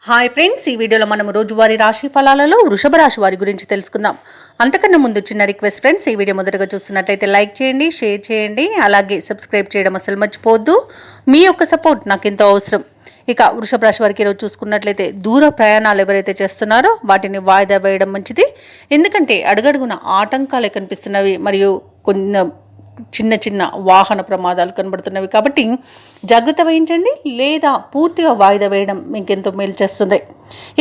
Hi friends, ఈ వీడియోలో మనం రోజువారీ రాశి ఫలాలలో వృషభ రాశి వారి గురించి తెలుసుకుందాం. అంతకన్నా ముందు చిన్న రిక్వెస్ట్ ఫ్రెండ్స్, ఈ వీడియో మొదటగా చూస్తున్నట్లయితే లైక్ చేయండి, షేర్ చేయండి, అలాగే సబ్స్క్రైబ్ చేయడం అసలు మర్చిపోవద్దు. మీ యొక్క సపోర్ట్ నాకు ఎంతో అవసరం. ఇక వృషభ రాశి వారికి ఈరోజు చూసుకున్నట్లయితే దూర ప్రయాణాలు ఎవరైతే చేస్తున్నారో వాటిని వాయిదా వేయడం మంచిది. ఎందుకంటే అడుగడుగున ఆటంకాలే కనిపిస్తున్నవి మరియు కొన్ని చిన్న చిన్న వాహన ప్రమాదాలు కనబడుతున్నవి కాబట్టి జాగ్రత్త వహించండి, లేదా పూర్తిగా వాయిదా వేయడం మీకెంతో మేలు చేస్తుంది.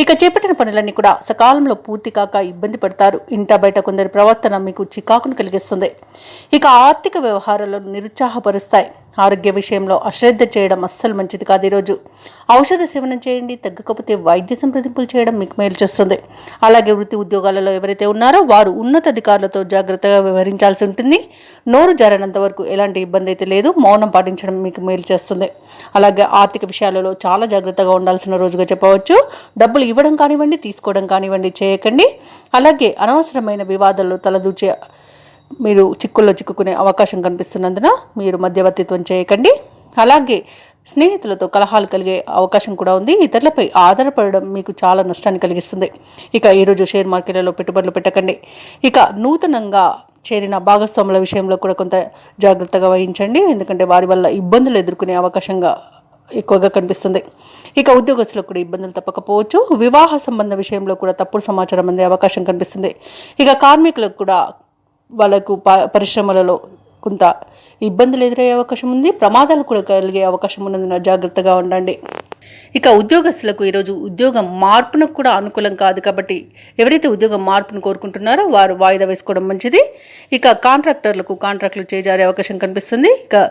ఇక చేపట్టిన పనులన్నీ కూడా సకాలంలో పూర్తి కాక ఇబ్బంది పడతారు. ఇంట బయట కొందరి ప్రవర్తన మీకు చికాకును కలిగిస్తుంది. ఇక ఆర్థిక వ్యవహారాలను నిరుత్సాహపరుస్తాయి. ఆరోగ్య విషయంలో అశ్రద్ధ చేయడం అస్సలు మంచిది కాదు. ఈరోజు ఔషధ సేవనం చేయండి, తగ్గకపోతే వైద్య సంప్రదింపులు చేయడం మీకు మేలు చేస్తుంది. అలాగే వృత్తి ఉద్యోగాలలో ఎవరైతే ఉన్నారో వారు ఉన్నతాధికారులతో జాగ్రత్తగా వ్యవహరించాల్సి ఉంటుంది. నోరు జారనంత వరకు ఎలాంటి ఇబ్బంది అయితే లేదు, మౌనం పాటించడం మీకు మేలు చేస్తుంది. అలాగే ఆర్థిక విషయాలలో చాలా జాగ్రత్తగా ఉండాల్సిన రోజుగా చెప్పవచ్చు. డబ్బులు ఇవ్వడం కానివ్వండి, తీసుకోవడం కానివ్వండి చేయకండి. అలాగే అనవసరమైన వివాదాల్లో తలదూచే మీరు చిక్కుల్లో చిక్కుకునే అవకాశం కనిపిస్తున్నందున మీరు మధ్యవర్తిత్వం చేయకండి. అలాగే స్నేహితులతో కలహాలు కలిగే అవకాశం కూడా ఉంది. ఇతరులపై ఆధారపడడం మీకు చాలా నష్టాన్ని కలిగిస్తుంది. ఇక ఈరోజు షేర్ మార్కెట్లలో పెట్టుబడులు పెట్టకండి. ఇక నూతనంగా చేరిన భాగస్వాముల విషయంలో కూడా కొంత జాగ్రత్తగా వహించండి. ఎందుకంటే వారి వల్ల ఇబ్బందులు ఎదుర్కొనే అవకాశంగా ఎక్కువగా కనిపిస్తుంది. ఇక ఉద్యోగస్తులకు కూడా ఇబ్బందులు తప్పకపోవచ్చు. వివాహ సంబంధ విషయంలో కూడా తప్పుడు సమాచారం అందే అవకాశం కనిపిస్తుంది. ఇక కార్మికులకు కూడా వాళ్ళకు పరిశ్రమలలో కొంత ఇబ్బందులు ఎదురయ్యే అవకాశం ఉంది. ప్రమాదాలు కూడా కలిగే అవకాశం ఉన్నందున జాగ్రత్తగా ఉండండి. ఇక ఉద్యోగస్తులకు ఈరోజు ఉద్యోగం మార్పునకు కూడా అనుకూలం కాదు కాబట్టి ఎవరైతే ఉద్యోగం మార్పును కోరుకుంటున్నారో వారు వాయిదా వేసుకోవడం మంచిది. ఇక కాంట్రాక్టులు చేజారే అవకాశం కనిపిస్తుంది. ఇక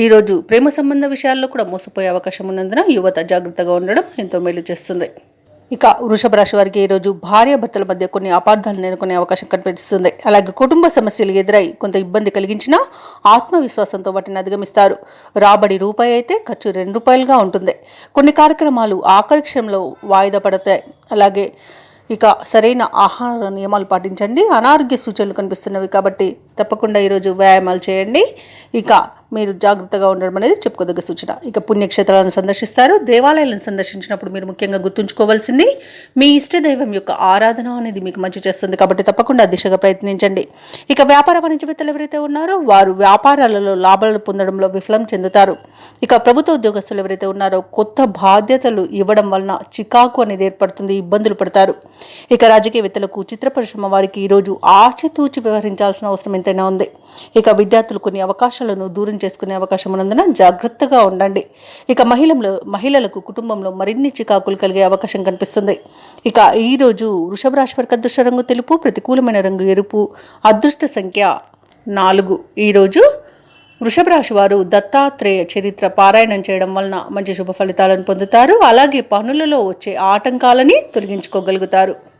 ఈరోజు ప్రేమ సంబంధ విషయాల్లో కూడా మోసపోయే అవకాశం ఉన్నందున యువత జాగ్రత్తగా ఉండడం ఎంతో మేలు చేస్తుంది. ఇక వృషభ రాశి వారికి ఈరోజు భార్యాభర్తల మధ్య కొన్ని అపార్థాలు నెలకొనే అవకాశం కనిపిస్తుంది. అలాగే కుటుంబ సమస్యలు ఎదురై కొంత ఇబ్బంది కలిగించినా ఆత్మవిశ్వాసంతో వాటిని అధిగమిస్తారు. రాబడి రూపాయి అయితే ఖర్చు ₹2 ఉంటుంది. కొన్ని కార్యక్రమాలు ఆఖరి క్షణంలో వాయిదా పడతాయి. అలాగే ఇక సరైన ఆహార నియమాలు పాటించండి. అనారోగ్య సూచనలు కనిపిస్తున్నవి కాబట్టి తప్పకుండా ఈరోజు వ్యాయామాలు చేయండి. ఇక మీరు జాగ్రత్తగా ఉండడం అనేది చెప్పుకోదగ్గ సూచన. ఇక పుణ్యక్షేత్రాలను సందర్శిస్తారు. దేవాలయాలను సందర్శించినప్పుడు మీరు ముఖ్యంగా గుర్తుంచుకోవాల్సింది మీ ఇష్టదైవం యొక్క ఆరాధన అనేది మీకు మంచి చేస్తుంది కాబట్టి తప్పకుండా దిశగా ప్రయత్నించండి. ఇక వ్యాపార వాణిజ్యవేత్తలు ఎవరైతే ఉన్నారో వారు వ్యాపారాలలో లాభాలు పొందడంలో విఫలం చెందుతారు. ఇక ప్రభుత్వ ఉద్యోగస్తులు ఎవరైతే ఉన్నారో కొత్త బాధ్యతలు ఇవ్వడం వలన చికాకు అనేది ఏర్పడుతుంది, ఇబ్బందులు పడతారు. ఇక రాజకీయవేత్తలకు, చిత్ర పరిశ్రమ వారికి ఈరోజు ఆచితూచి వ్యవహరించాల్సిన అవసరం ఎంతైనా ఉంది. ఇక విద్యార్థులు కొన్ని అవకాశాలను దూరం చేసుకునే అవకాశం ఉన్నందున జాగ్రత్తగా ఉండండి. ఇక మహిళలకు కుటుంబంలో మరిన్ని చికాకులు కలిగే అవకాశం కనిపిస్తుంది. ఇక ఈరోజు వృషభ రాశి వారికి అదృష్ట రంగు తెలుపు, ప్రతికూలమైన రంగు ఎరుపు, అదృష్ట సంఖ్య 4. ఈరోజు వృషభ రాశి వారు దత్తాత్రేయ చరిత్ర పారాయణం చేయడం వలన మంచి శుభ ఫలితాలను పొందుతారు. అలాగే పనులలో వచ్చే ఆటంకాలని తొలగించుకోగలుగుతారు.